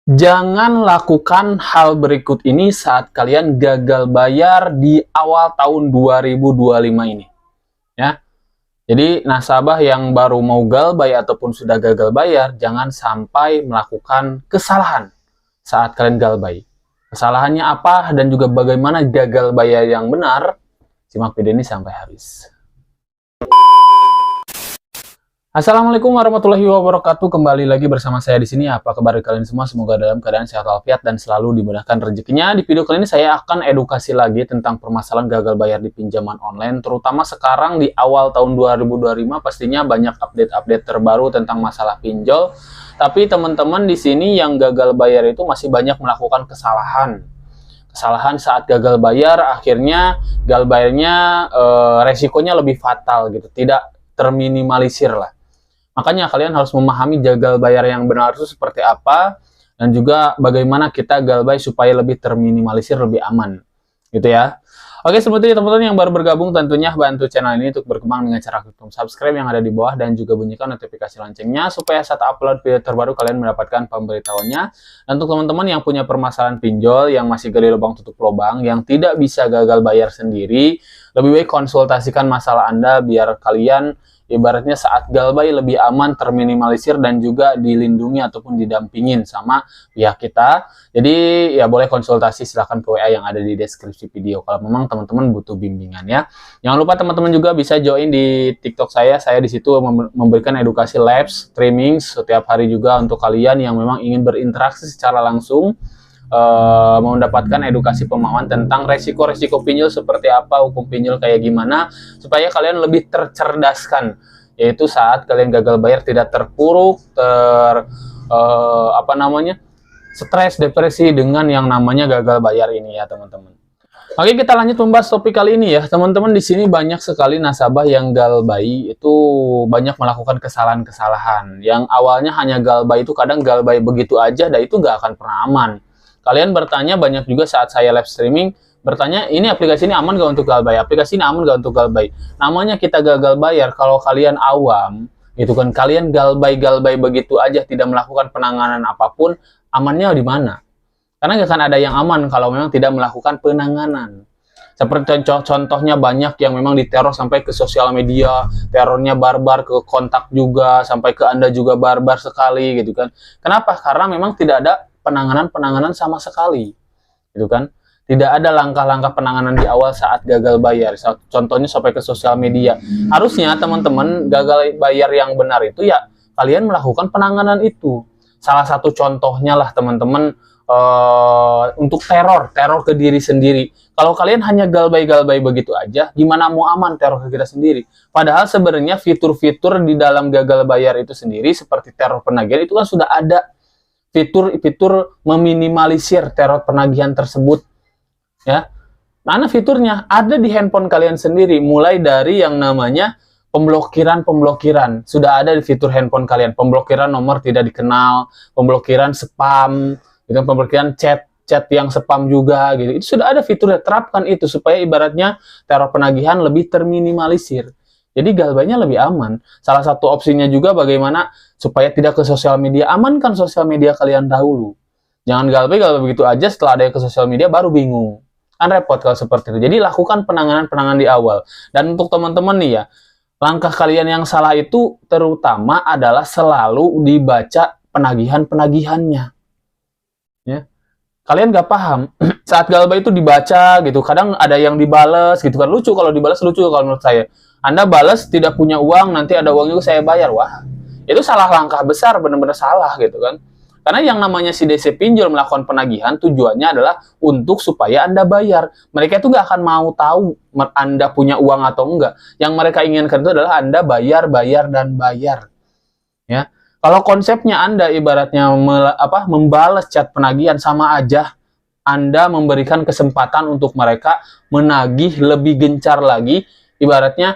Jangan lakukan hal berikut ini saat kalian gagal bayar di awal tahun 2025 ini. Ya. Jadi nasabah yang baru mau galbay ataupun sudah gagal bayar, jangan sampai melakukan kesalahan saat kalian galbay. Kesalahannya apa dan juga bagaimana gagal bayar yang benar? Simak video ini sampai habis. Assalamualaikum warahmatullahi wabarakatuh. Kembali lagi bersama saya di sini. Apa kabar kalian semua? Semoga dalam keadaan sehat walafiat dan selalu dimudahkan rezekinya. Di video kali ini saya akan edukasi lagi tentang permasalahan gagal bayar di pinjaman online, terutama sekarang di awal tahun 2025 pastinya banyak update-update terbaru tentang masalah pinjol. Tapi teman-teman di sini yang gagal bayar itu masih banyak melakukan kesalahan saat gagal bayar, akhirnya gagal bayarnya resikonya lebih fatal gitu, tidak terminimalisir lah. Makanya kalian harus memahami gagal bayar yang benar itu seperti apa, dan juga bagaimana kita galbay supaya lebih terminimalisir, lebih aman gitu ya. Oke, seperti teman-teman yang baru bergabung, tentunya bantu channel ini untuk berkembang dengan cara klik tombol subscribe yang ada di bawah dan juga bunyikan notifikasi loncengnya supaya saat upload video terbaru kalian mendapatkan pemberitahuannya. Dan untuk teman-teman yang punya permasalahan pinjol, yang masih gali lubang tutup lubang, yang tidak bisa gagal bayar sendiri, lebih baik konsultasikan masalah Anda biar kalian ibaratnya saat galbay lebih aman, terminimalisir, dan juga dilindungi ataupun didampingin sama pihak kita. Jadi ya boleh konsultasi, silahkan ke WA yang ada di deskripsi video kalau memang teman-teman butuh bimbingan ya. Jangan lupa teman-teman juga bisa join di TikTok saya di situ memberikan edukasi live streaming setiap hari juga untuk kalian yang memang ingin berinteraksi secara langsung, mendapatkan edukasi pemahaman tentang resiko-resiko pinjol seperti apa, hukum pinjol kayak gimana, supaya kalian lebih tercerdaskan, yaitu saat kalian gagal bayar tidak terpuruk, stres, depresi dengan yang namanya gagal bayar ini ya teman-teman. Oke, kita lanjut membahas topik kali ini ya teman-teman. Di sini banyak sekali nasabah yang galbay itu banyak melakukan kesalahan-kesalahan. Yang awalnya hanya galbay itu kadang galbay begitu aja, dan itu nggak akan pernah aman. Kalian bertanya banyak juga saat saya live streaming, bertanya ini aplikasi ini aman gak untuk galbay, aplikasi ini aman gak untuk galbay. Namanya kita gagal bayar, kalau kalian awam, itu kan kalian galbay begitu aja, tidak melakukan penanganan apapun, amannya di mana? Karena gak akan ada yang aman kalau memang tidak melakukan penanganan. Seperti contohnya banyak yang memang diteror sampai ke sosial media, terornya barbar, ke kontak juga, sampai ke Anda juga barbar sekali gitu kan. Kenapa? Karena memang tidak ada penanganan sama sekali gitu kan. Tidak ada langkah-langkah penanganan di awal saat gagal bayar. Contohnya sampai ke sosial media. Harusnya teman-teman gagal bayar yang benar itu ya kalian melakukan penanganan itu. Salah satu contohnya lah teman-teman, untuk teror ke diri sendiri. Kalau kalian hanya galbay begitu aja, gimana mau aman teror ke kita sendiri? Padahal sebenarnya fitur-fitur di dalam gagal bayar itu sendiri seperti teror penagihan itu kan sudah ada fitur meminimalisir teror penagihan tersebut ya. Mana fiturnya? Ada di handphone kalian sendiri, mulai dari yang namanya pemblokiran. Sudah ada di fitur handphone kalian, pemblokiran nomor tidak dikenal, pemblokiran spam, gitu, pemblokiran chat yang spam juga gitu. Itu sudah ada fiturnya, terapkan itu supaya ibaratnya teror penagihan lebih terminimalisir. Jadi galbaynya lebih aman. Salah satu opsinya juga bagaimana supaya tidak ke sosial media. Amankan sosial media kalian dahulu. Jangan galbay begitu aja, setelah ada yang ke sosial media baru bingung. Kan repot kalau seperti itu. Jadi lakukan penanganan di awal. Dan untuk teman-teman nih ya, langkah kalian yang salah itu terutama adalah selalu dibaca penagihannya. Ya. Kalian gak paham saat galbay itu dibaca gitu, kadang ada yang dibales gitu kan, lucu kalau dibales, lucu kalau menurut saya. Anda balas tidak punya uang, nanti ada uang juga saya bayar. Wah, itu salah langkah besar, benar-benar salah gitu kan. Karena yang namanya si DC pinjol melakukan penagihan tujuannya adalah untuk supaya Anda bayar. Mereka itu nggak akan mau tahu Anda punya uang atau enggak. Yang mereka inginkan itu adalah Anda bayar dan bayar. Ya. Kalau konsepnya Anda ibaratnya membalas chat penagihan, sama aja Anda memberikan kesempatan untuk mereka menagih lebih gencar lagi, ibaratnya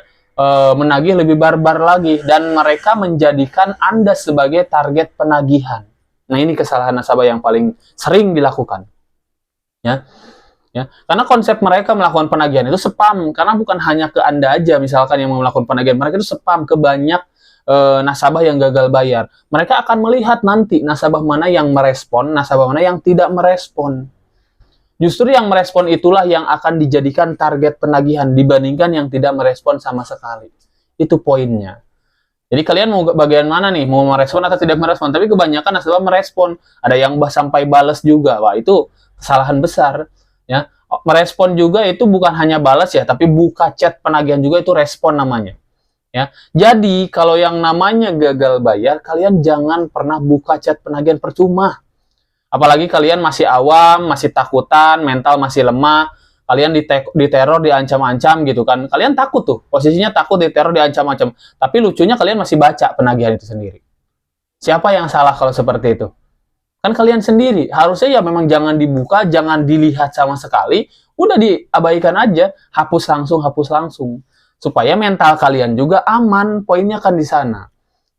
menagih lebih barbar lagi, dan mereka menjadikan Anda sebagai target penagihan. Nah, ini kesalahan nasabah yang paling sering dilakukan. Ya. Karena konsep mereka melakukan penagihan itu spam, karena bukan hanya ke Anda aja misalkan yang melakukan penagihan, mereka itu spam ke banyak nasabah yang gagal bayar. Mereka akan melihat nanti nasabah mana yang merespon, nasabah mana yang tidak merespon. Justru yang merespon itulah yang akan dijadikan target penagihan dibandingkan yang tidak merespon sama sekali. Itu poinnya. Jadi kalian mau bagian mana nih? Mau merespon atau tidak merespon? Tapi kebanyakan nasabah merespon. Ada yang sampai bales juga. Wah, itu kesalahan besar. Ya, merespon juga itu bukan hanya balas ya, tapi buka chat penagihan juga itu respon namanya. Ya, jadi kalau yang namanya gagal bayar, kalian jangan pernah buka chat penagihan percuma. Apalagi kalian masih awam, masih takutan, mental masih lemah, kalian diteror, diancam-ancam gitu kan. Kalian takut tuh, posisinya takut diteror, diancam-ancam. Tapi lucunya kalian masih baca penagihan itu sendiri. Siapa yang salah kalau seperti itu? Kan kalian sendiri. Harusnya ya memang jangan dibuka, jangan dilihat sama sekali. Udah diabaikan aja, hapus langsung. Supaya mental kalian juga aman, poinnya kan di sana.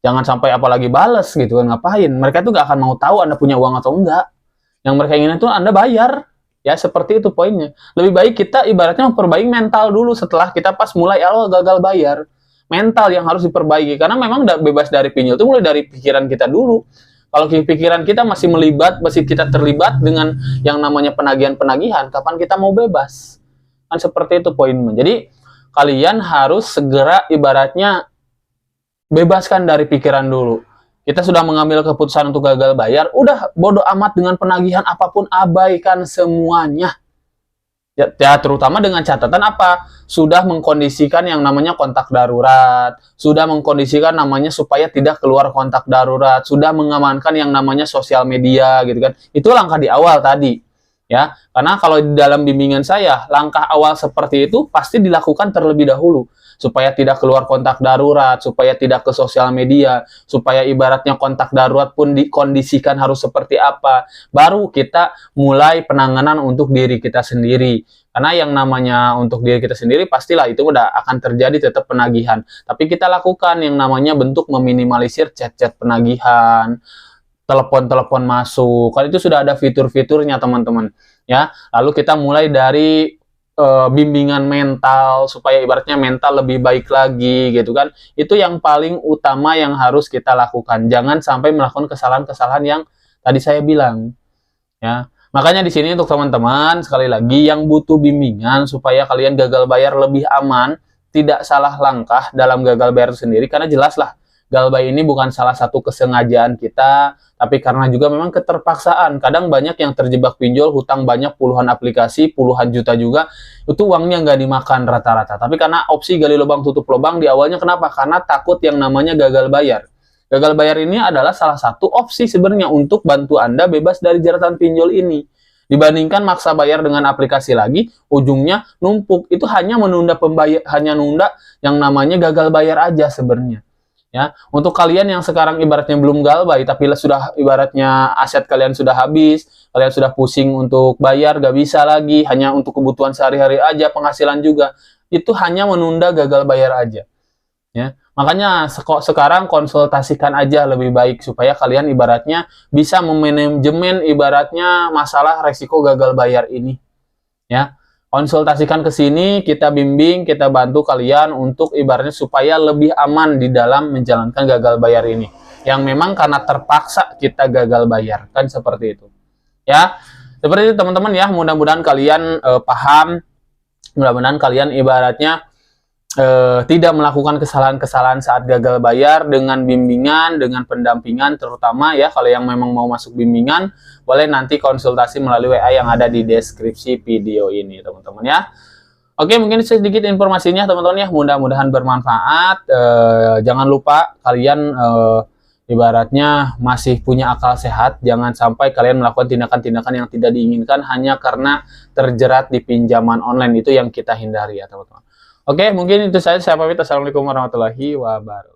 Jangan sampai apalagi bales gitu kan, ngapain? Mereka tuh gak akan mau tahu Anda punya uang atau enggak. Yang mereka ingin itu Anda bayar. Ya, seperti itu poinnya. Lebih baik kita ibaratnya memperbaiki mental dulu setelah kita pas mulai awal gagal bayar. Mental yang harus diperbaiki. Karena memang bebas dari pinjol itu mulai dari pikiran kita dulu. Kalau pikiran kita masih kita terlibat dengan yang namanya penagihan-penagihan, kapan kita mau bebas? Kan seperti itu poinnya. Jadi, kalian harus segera ibaratnya bebaskan dari pikiran dulu. Kita sudah mengambil keputusan untuk gagal bayar, udah bodoh amat dengan penagihan apapun, abaikan semuanya. Ya, terutama dengan catatan apa? Sudah mengkondisikan yang namanya kontak darurat, sudah mengkondisikan namanya supaya tidak keluar kontak darurat, sudah mengamankan yang namanya sosial media gitu kan. Itu langkah di awal tadi. Ya, karena kalau di dalam bimbingan saya, langkah awal seperti itu pasti dilakukan terlebih dahulu supaya tidak keluar kontak darurat, supaya tidak ke sosial media, supaya ibaratnya kontak darurat pun dikondisikan harus seperti apa. Baru kita mulai penanganan untuk diri kita sendiri. Karena yang namanya untuk diri kita sendiri pastilah itu udah akan terjadi tetap penagihan. Tapi kita lakukan yang namanya bentuk meminimalisir chat-chat penagihan, telepon-telepon masuk. Kan itu sudah ada fitur-fiturnya teman-teman. Ya, lalu kita mulai dari bimbingan mental supaya ibaratnya mental lebih baik lagi gitu kan. Itu yang paling utama yang harus kita lakukan. Jangan sampai melakukan kesalahan-kesalahan yang tadi saya bilang. Ya. Makanya di sini untuk teman-teman sekali lagi yang butuh bimbingan supaya kalian gagal bayar lebih aman, tidak salah langkah dalam gagal bayar sendiri karena jelaslah gagal bayar ini bukan salah satu kesengajaan kita, tapi karena juga memang keterpaksaan. Kadang banyak yang terjebak pinjol, hutang banyak, puluhan aplikasi, puluhan juta juga, itu uangnya nggak dimakan rata-rata. Tapi karena opsi gali lubang tutup lubang di awalnya kenapa? Karena takut yang namanya gagal bayar. Gagal bayar ini adalah salah satu opsi sebenarnya untuk bantu Anda bebas dari jeratan pinjol ini. Dibandingkan maksa bayar dengan aplikasi lagi, ujungnya numpuk. Itu hanya menunda nunda yang namanya gagal bayar aja sebenarnya. Ya, untuk kalian yang sekarang ibaratnya belum galbay, tapi sudah ibaratnya aset kalian sudah habis, kalian sudah pusing untuk bayar, gak bisa lagi, hanya untuk kebutuhan sehari-hari aja, penghasilan juga, itu hanya menunda gagal bayar aja. Ya, makanya sekarang konsultasikan aja lebih baik supaya kalian ibaratnya bisa memanajemen ibaratnya masalah resiko gagal bayar ini. Ya. Konsultasikan ke sini, kita bimbing, kita bantu kalian untuk ibaratnya supaya lebih aman di dalam menjalankan gagal bayar ini. Yang memang karena terpaksa kita gagal bayar, kan seperti itu. Ya, seperti itu teman-teman ya, mudah-mudahan kalian paham, mudah-mudahan kalian ibaratnya tidak melakukan kesalahan-kesalahan saat gagal bayar dengan bimbingan, dengan pendampingan terutama ya. Kalau yang memang mau masuk bimbingan, boleh nanti konsultasi melalui WA yang ada di deskripsi video ini teman-teman ya. Oke, mungkin sedikit informasinya teman-teman ya, mudah-mudahan bermanfaat. Jangan lupa kalian ibaratnya masih punya akal sehat, jangan sampai kalian melakukan tindakan-tindakan yang tidak diinginkan hanya karena terjerat di pinjaman online. Itu yang kita hindari ya teman-teman. Oke, mungkin itu saja. Saya pamit. Assalamualaikum warahmatullahi wabarakatuh.